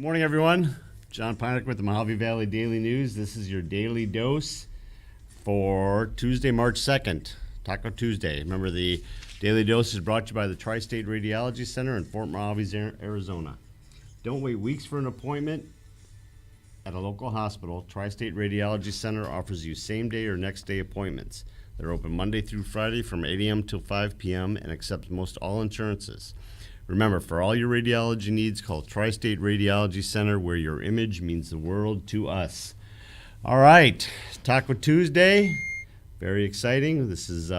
Morning, everyone. John Pinick with the Mojave Valley Daily News. This is your daily dose for Tuesday, March 2nd, Taco Tuesday. Remember, the daily dose is brought to you by the Tri-State Radiology Center in Fort Mojave, Arizona. Don't wait weeks for an appointment at a local hospital. Tri-State Radiology Center offers you same-day or next-day appointments. They're open Monday through Friday from 8 a.m. till 5 p.m. and accepts most all insurances. Remember, for all your radiology needs, call Tri-State Radiology Center, where your image means the world to us. All right, Taco Tuesday, very exciting. This is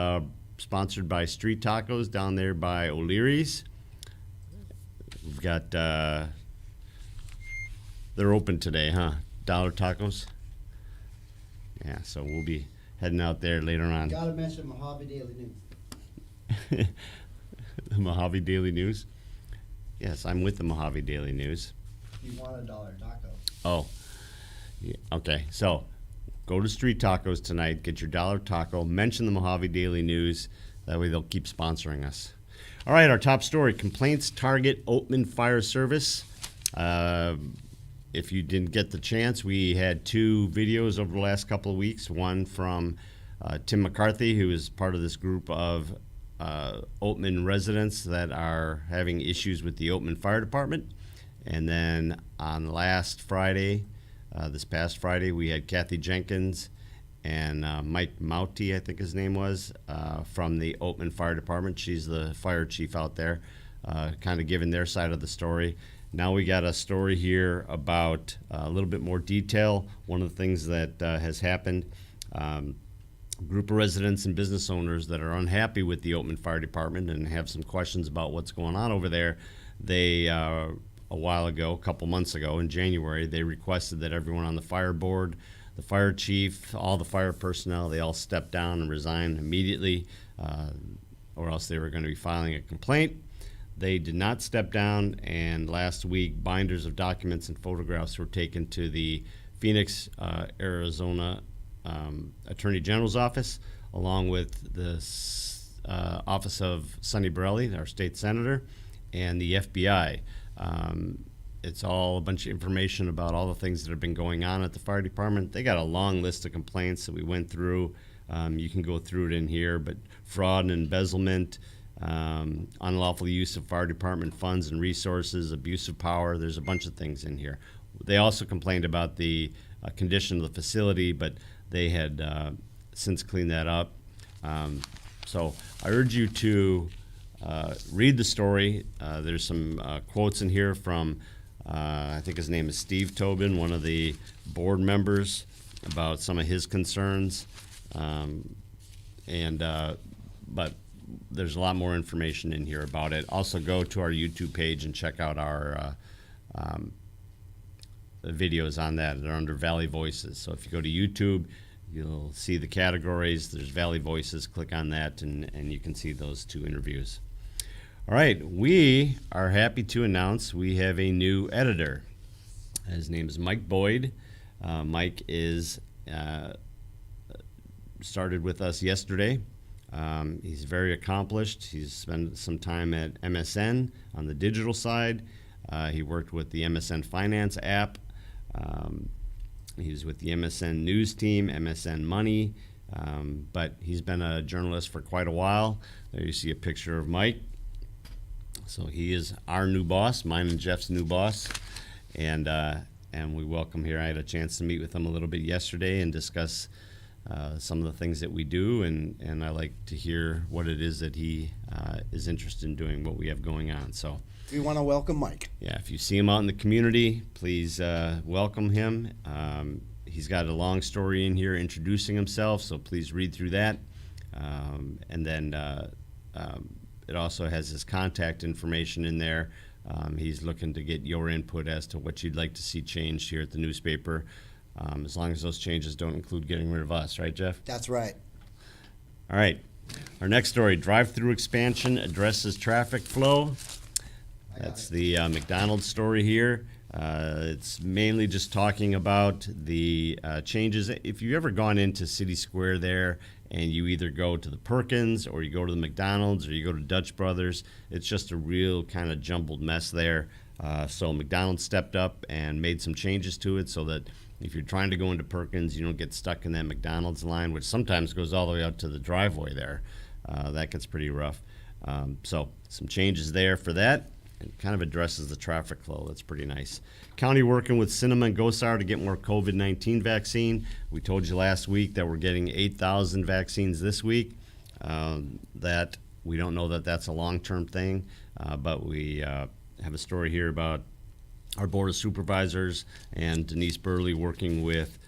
sponsored by Street Tacos down there by O'Leary's. We've got, they're open today, huh? Dollar Tacos? Yeah, so we'll be heading out there later on. Gotta mention Mojave Daily News. The Mojave Daily News? Yes, I'm with the Mojave Daily News. You want a dollar taco. Oh, yeah, okay. So go to Street Tacos tonight, get your dollar taco, mention the Mojave Daily News. That way they'll keep sponsoring us. All right, our top story, complaints target Oatman Fire Service. If you didn't get the chance, we had two videos over the last couple of weeks. One from Tim McCarthy, who is part of this group of Oatman residents that are having issues with the Oatman Fire Department. And then on last Friday, this past Friday, we had Kathy Jenkins and Mike Mauti, I think his name was, from the Oatman Fire Department. She's the fire chief out there, kind of giving their side of the story. Now we got a story here about a little bit more detail. One of the things that has happened, group of residents and business owners that are unhappy with the Oatman Fire Department and have some questions about what's going on over there. They, a while ago, a couple months ago in January, they requested that everyone on the fire board, the fire chief, all the fire personnel, they all step down and resign immediately, or else they were going to be filing a complaint. They did not step down, and last week, binders of documents and photographs were taken to the Phoenix, Arizona Attorney General's office, along with the office of Sonny Borelli, our state senator, and the FBI. It's all a bunch of information about all the things that have been going on at the fire department. They got a long list of complaints that we went through. You can go through it in here, but fraud and embezzlement, unlawful use of fire department funds and resources, abuse of power. There's a bunch of things in here. They also complained about the condition of the facility, but they had since cleaned that up. So I urge you to read the story. There's some quotes in here from, I think his name is Steve Tobin, one of the board members, about some of his concerns. But there's a lot more information in here about it. Also, go to our YouTube page and check out our videos on that. They're under Valley Voices. So if you go to YouTube, you'll see the categories. There's Valley Voices. Click on that, and you can see those two interviews. All right, we are happy to announce we have a new editor. His name is Mike Boyd. Mike is started with us yesterday. He's very accomplished. He's spent some time at MSN on the digital side. He worked with the MSN Finance app. He was with the MSN News team, MSN Money, but he's been a journalist for quite a while. There you see a picture of Mike. So he is our new boss, mine and Jeff's new boss, and we welcome here. I had a chance to meet with him a little bit yesterday and discuss some of the things that we do, and I like to hear what it is that he is interested in doing, what we have going on. So We want to welcome Mike. yeah, if you see him out in the community, please welcome him. He's got a long story in here introducing himself, so please read through that. And then it also has his contact information in there. He's looking to get your input as to what you'd like to see changed here at the newspaper, as long as those changes don't include getting rid of us, right, Jeff? That's right. All right. Our next story, drive-through expansion addresses traffic flow. That's the McDonald's story here. It's mainly just talking about the changes. If you've ever gone into City Square there and you either go to the Perkins or you go to the McDonald's or you go to Dutch Brothers, it's just a real kind of jumbled mess there. So McDonald's stepped up and made some changes to it so that if you're trying to go into Perkins, you don't get stuck in that McDonald's line, which sometimes goes all the way out to the driveway there. That gets pretty rough. So some changes there for that. It kind of addresses the traffic flow. That's pretty nice. County working with Cinema and Gosar to get more COVID-19 vaccine. We told you last week that we're getting 8,000 vaccines this week. That we don't know that that's a long-term thing, but we have a story here about our Board of Supervisors and Denise Burley working with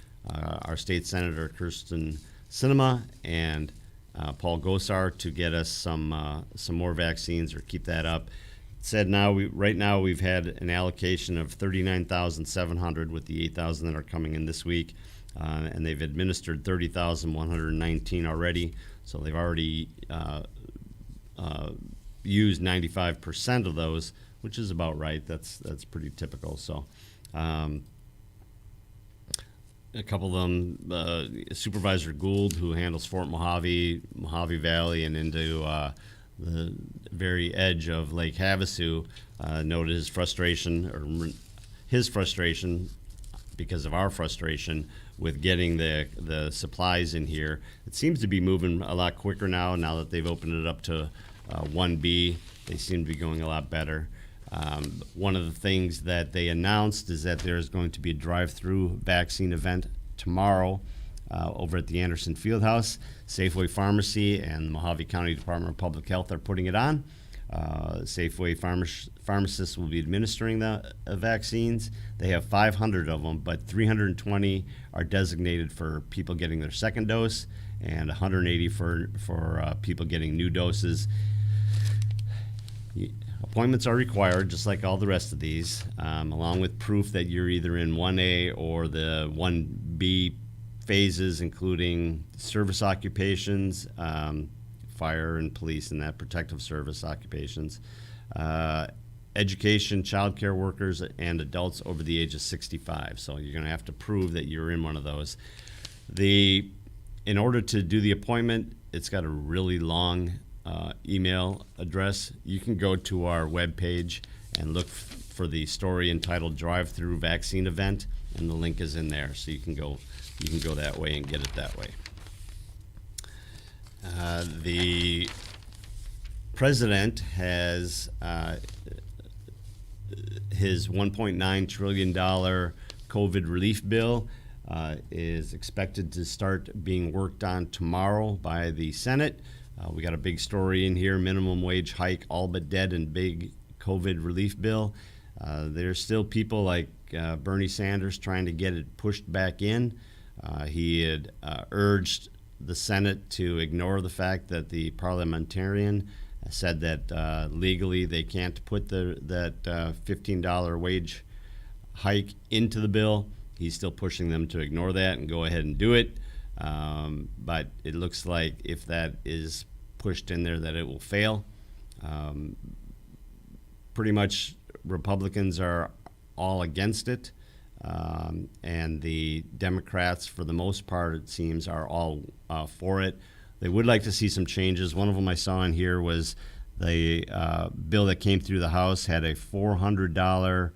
our state senator Kirsten Sinema and Paul Gosar to get us some more vaccines or keep that up. It said right now we've had an allocation of 39,700 with the 8,000 that are coming in this week, and they've administered 30,119 already. So they've already used 95% of those, which is about right. That's pretty typical. So a couple of them, Supervisor Gould, who handles Fort Mojave, Mojave Valley, and into the very edge of Lake Havasu, noted his frustration because of our frustration with getting the supplies in here. It seems to be moving a lot quicker now that they've opened it up to 1B. They seem to be going a lot better. One of the things that they announced is that there's going to be a drive-through vaccine event tomorrow over at the Anderson Fieldhouse. Safeway Pharmacy and the Mojave County Department of Public Health are putting it on. Safeway pharmacists will be administering the vaccines. They have 500 of them, but 320 are designated for people getting their second dose and 180 for people getting new doses. Appointments are required, just like all the rest of these, along with proof that you're either in 1A or the 1B phases, including service occupations, fire and police and that protective service occupations, education, child care workers, and adults over the age of 65. So you're going to have to prove that you're in one of those. In order to do the appointment, it's got a really long email address. You can go to our webpage and look for the story entitled Drive-Through Vaccine Event, and the link is in there. So you can go that way and get it that way. The president has his $1.9 trillion COVID relief bill is expected to start being worked on tomorrow by the Senate. We got a big story in here, minimum wage hike, all but dead, and big COVID relief bill. There's still people like Bernie Sanders trying to get it pushed back in. He had urged the Senate to ignore the fact that the parliamentarian said that legally they can't put that $15 wage hike into the bill. He's still pushing them to ignore that and go ahead and do it. But it looks like if that is pushed in there that it will fail. Pretty much Republicans are all against it. And the Democrats, for the most part, it seems, are all for it. They would like to see some changes. One of them I saw in here was the bill that came through the House had a $400,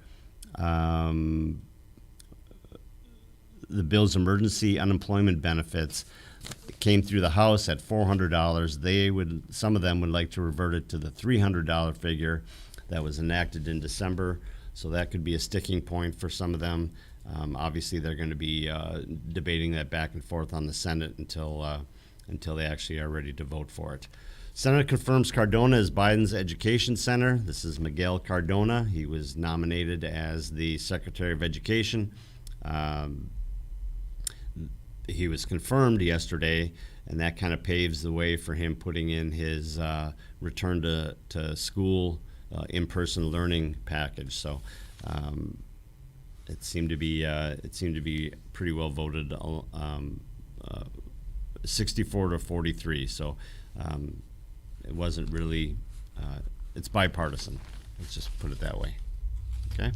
the bill's emergency unemployment benefits came through the House at $400. Some of them would like to revert it to the $300 figure that was enacted in December. So that could be a sticking point for some of them. Obviously, they're going to be debating that back and forth on the Senate until they actually are ready to vote for it. Senate confirms Cardona as Biden's education center. This is Miguel Cardona. He was nominated as the Secretary of Education. He was confirmed yesterday, and that kind of paves the way for him putting in his return to school in-person learning package. So it seemed to be pretty well voted, 64 to 43. So it wasn't really. It's bipartisan. Let's just put it that way. Okay.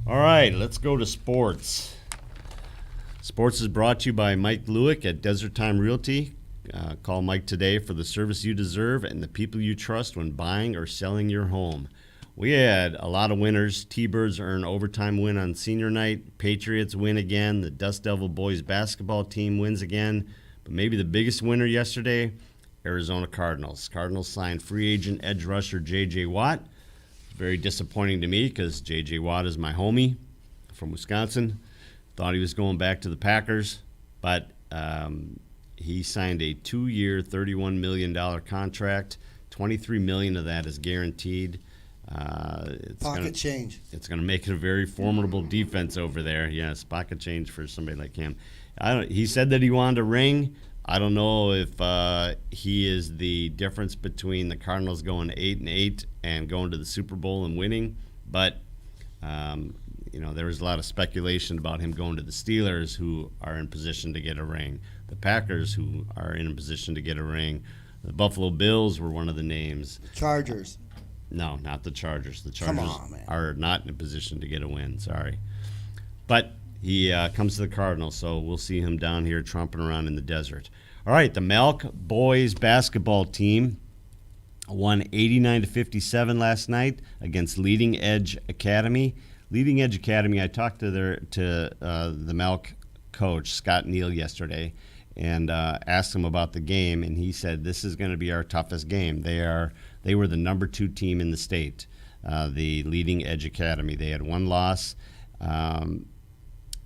All right. Let's go to sports. Sports is brought to you by Mike Lewick at Desert Time Realty. Call Mike today for the service you deserve and the people you trust when buying or selling your home. We had a lot of winners. T-Birds earn overtime win on senior night. Patriots win again. The Dust Devil boys basketball team wins again. But maybe the biggest winner yesterday, Arizona Cardinals. Cardinals signed free agent edge rusher J.J. Watt. Very disappointing to me because J.J. Watt is my homie from Wisconsin. Thought he was going back to the Packers, but he signed a 2-year, $31 million contract. $23 million of that is guaranteed. Pocket change. It's going to make it a very formidable defense over there. Yes, pocket change for somebody like him. He said that he wanted a ring. I don't know if he is the difference between the Cardinals going 8-8 and going to the Super Bowl and winning, but there was a lot of speculation about him going to the Steelers, who are in position to get a ring, the Packers, who are in a position to get a ring, the Buffalo Bills were one of the names. Chargers. No, not the Chargers. The Come Chargers on, man. are not in a position to get a win. Sorry. But he comes to the Cardinals, so we'll see him down here tromping around in the desert. All right, the Malk boys basketball team won 89-57 last night against Leading Edge Academy. Leading Edge Academy, I talked to the Malk coach, Scott Neal, yesterday, and asked him about the game, and he said this is going to be our toughest game. They were the number 2 team in the state, the Leading Edge Academy. They had 1 loss, and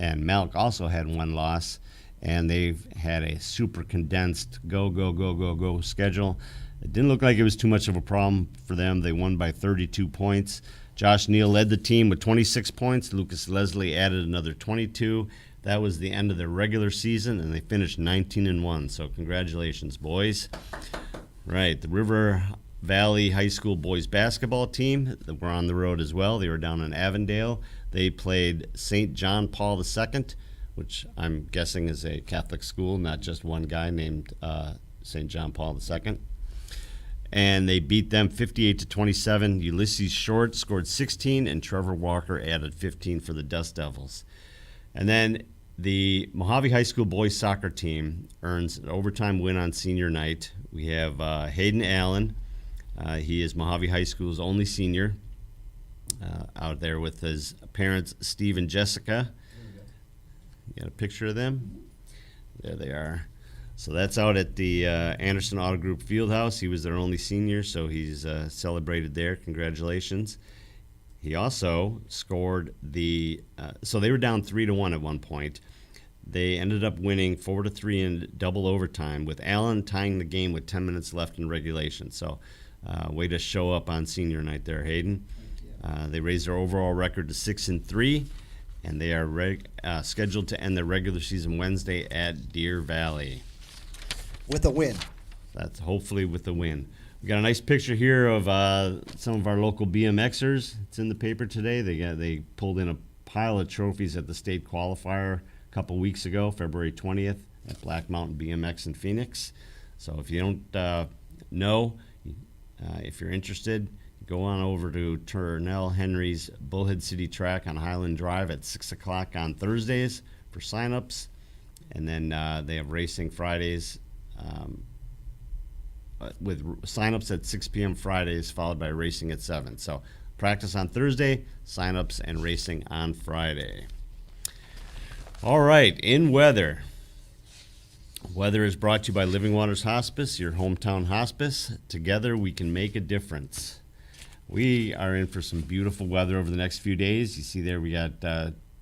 Malk also had 1 loss, and they've had a super condensed go schedule. It didn't look like it was too much of a problem for them. They won by 32 points. Josh Neal led the team with 26 points. Lucas Leslie added another 22. That was the end of their regular season, and they finished 19-1. So congratulations, boys. Right, the River Valley High School boys basketball team were on the road as well. They were down in Avondale. They played St. John Paul II, which I'm guessing is a Catholic school, not just one guy named St. John Paul II. And they beat them 58-27. Ulysses Short scored 16, and Trevor Walker added 15 for the Dust Devils. And then the Mojave High School boys soccer team earns an overtime win on senior night. We have Hayden Allen. He is Mojave High School's only senior, out there with his parents, Steve and Jessica. You got a picture of them? There they are. So that's out at the Anderson Auto Group Fieldhouse. He was their only senior, so he's celebrated there. Congratulations. He also scored so they were down 3-1 at one point. They ended up winning 4-3 in double overtime, with Allen tying the game with 10 minutes left in regulation. So way to show up on senior night there, Hayden. They raised their overall record to 6-3, and they are scheduled to end their regular season Wednesday at Deer Valley. With a win. That's hopefully with a win. We got a nice picture here of some of our local BMXers. It's in the paper today. They pulled in a pile of trophies at the state qualifier a couple weeks ago, February 20th, at Black Mountain BMX in Phoenix. So if you don't know, if you're interested, go on over to Turnell Henry's Bullhead City Track on Highland Drive at 6 o'clock on Thursdays for signups. And then they have racing Fridays with signups at 6 p.m. Fridays, followed by racing at 7. So practice on Thursday, signups and racing on Friday. All right, in weather. Weather is brought to you by Living Waters Hospice, your hometown hospice. Together we can make a difference. We are in for some beautiful weather over the next few days. You see there we got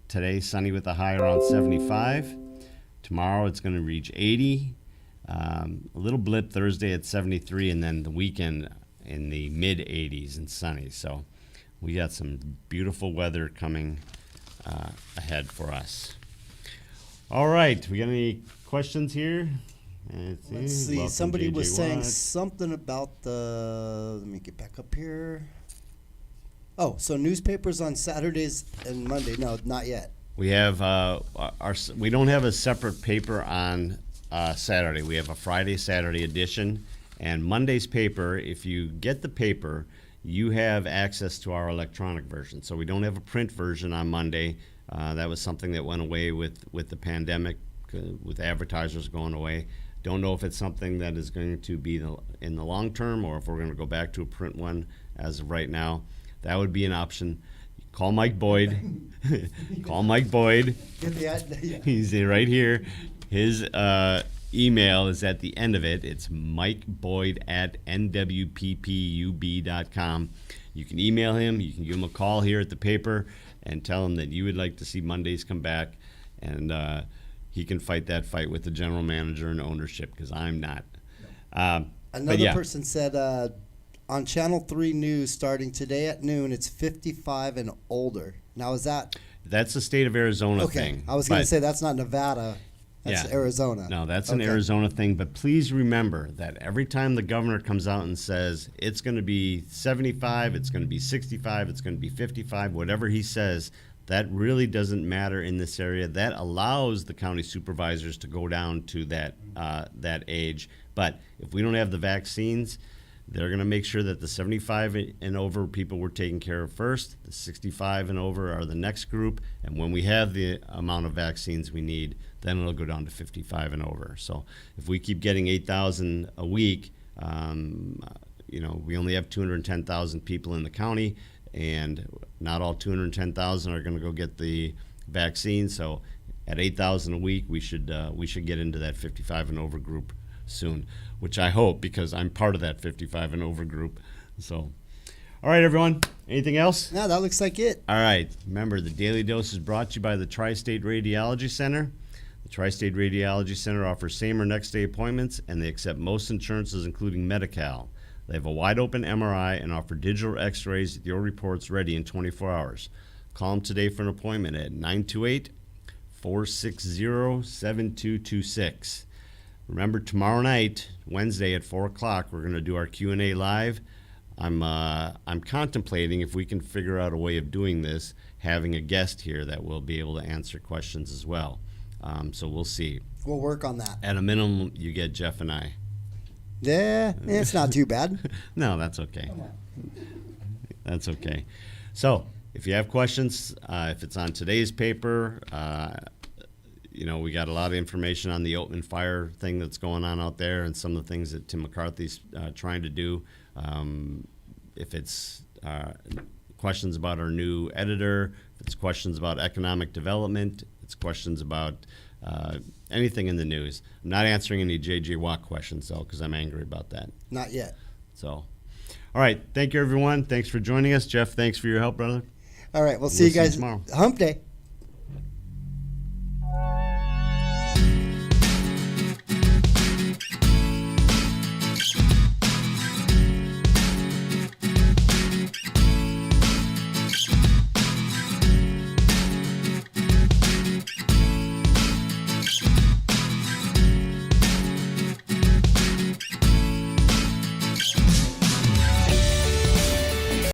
today sunny with a high around 75. Tomorrow it's going to reach 80. A little blip Thursday at 73, and then the weekend in the mid-80s and sunny. So we got some beautiful weather coming ahead for us. All right, we got any questions here? Let's see. Welcome, Somebody J.J. was saying Watt. something about let me get back up here. Oh, so newspapers on Saturdays and Monday. No, not yet. We have we don't have a separate paper on Saturday. We have a Friday, Saturday edition, and Monday's paper. If you get the paper, you have access to our electronic version. So we don't have a print version on Monday. That was something that went away with the pandemic, with advertisers going away. Don't know if it's something that is going to be in the long term, or if we're going to go back to a print one as of right now. that would be an option. Call Mike Boyd. Call Mike Boyd. Get the He's right here. His email is at the end of it. It's mikeboyd@nwppub.com. You can email him. You can give him a call here at the paper and tell him that you would like to see Mondays come back, and he can fight that fight with the general manager and ownership, because I'm not. Another person said on Channel 3 News starting today at noon, it's 55 and older. Now, is that... That's the state of Arizona Okay, thing. I was going to but- say that's not Nevada. That's Yeah. Arizona. No, that's an Okay. Arizona thing. But please remember that every time the governor comes out and says it's going to be 75, it's going to be 65, it's going to be 55, whatever he says, that really doesn't matter in this area. That allows the county supervisors to go down to that age. But if we don't have the vaccines, they're going to make sure that the 75 and over people were taken care of first. The 65 and over are the next group. And when we have the amount of vaccines we need, then it'll go down to 55 and over. So if we keep getting 8,000 a week, we only have 210,000 people in the county, and not all 210,000 are going to go get the vaccine. So at 8,000 a week, we should get into that 55 and over group soon, which I hope, because I'm part of that 55 and over group. So, all right, everyone. Anything else? No, that looks like it. All right. Remember, the Daily Dose is brought to you by the Tri-State Radiology Center. The Tri-State Radiology Center offers same or next day appointments, and they accept most insurances, including Medi-Cal. They have a wide open MRI and offer digital x-rays with your reports ready in 24 hours. Call them today for an appointment at 928-460-7226. Remember, tomorrow night, Wednesday at 4 o'clock, we're going to do our Q&A live. I'm contemplating, if we can figure out a way of doing this, having a guest here that will be able to answer questions as well. So we'll see. We'll work on that. At a minimum, you get Jeff and I. Yeah, it's not too bad. No, that's okay. That's okay. So if you have questions, if it's on today's paper, we got a lot of information on the Oatman fire thing that's going on out there, and some of the things that Tim McCarthy's trying to do. If it's questions about our new editor, if it's questions about economic development, it's questions about anything in the news. I'm not answering any J.J. Watt questions, though, because I'm angry about that. Not yet. So, all right. Thank you, everyone. Thanks for joining us. Jeff, thanks for your help, brother. All right, we'll see you guys tomorrow. Hump Day.